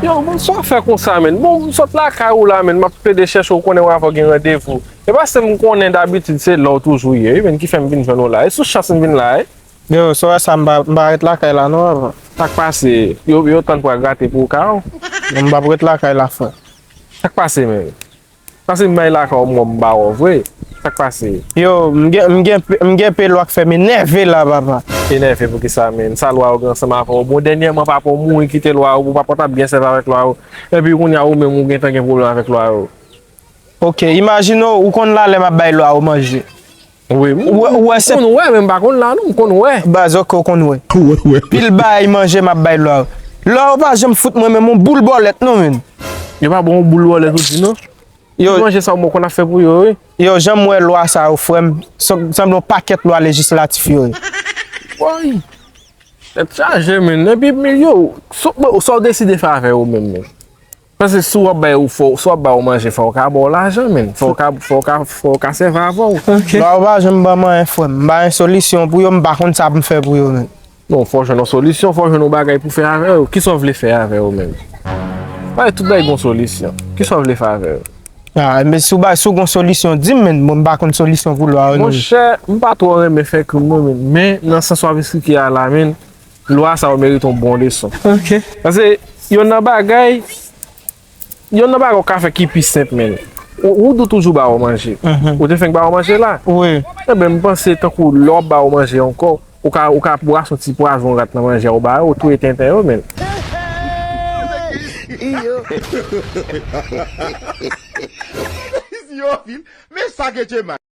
Yo, moun so fè kon sa men. Bon, sot la ka ou la men, ma pe de chèche ou konen wè avò gen rendez-vous. E ba se m konen d'habitude se lò toujou ye, men ki fè m vin jwen ou la. E sou chas m vin la, Yo, so sa mba ret la kay la nou avan. Tak pase, yo tan pou a gate pou ka ou. Mba ret la kay la fè. Tak pase men. Pase m bay la ka ou m ba ou, vwe. Tak pase. Yo, mgen pe lwa k fè me neve la baba. E ne fè pou ki sa men. Sa lwa ou gen seman pou. Bon denyeman pa pou moun kite lwa ou, pa pota bien sev avèk lwa ou. E pi koun ya ou men moun gen tan gen problem avèk lwa ou. Ok, imagino ou kon la le ma bay lwa ou manje. Oui, Ouè se... Kon wè men bakon la nou, kon wè. Bazok kon wè. Pil bay manje ma bay lwa ou. Lwa ou pa jem fout mwen men moun boule bolet nou men. Yo pa bon boule wè le tout di nou. Yo manje sa ou moun kon a fè pou yo, oui. Yo, jem mwen lwa sa ou fwem. Sem nou paket lwa legislatif yo. Woy. E chaje men. E pi men yo, so deside fè avè ou men men. Pase sou wap bay ou manje fò ka bo l'ajan men. Fò ka sev avò. Lwa ou pa jem ba man fwem. Mba yon solisyon pou yo mba kon sa pou mfè pou yo men. Non, fò jè nou solisyon, fò jè nou bagay pou fè avè ou. Ki so vle fè avè ou men? Woy, tout bay bon solisyon. Ki so vle fè avè ou? Ah, men sou gon solisyon di men, mba kon solisyon pou lwa ou nou. Mon chè, mba to reme fè kou moun men. Men, nan sens waviski ki a la men, lwa sa ou meriton bon leson. Ok. Pase, yon nan bagay ou ka fè ki pi semp men. Ou do toujou ba ou manje? Ou te fèk ba ou manje la? Oui. E ben mpense tankou lò ba ou manje anko, ou ka pou a son ti po avon rat nan manje ou ba ou tou eten yo men. Isi yo film, men sa ge che man.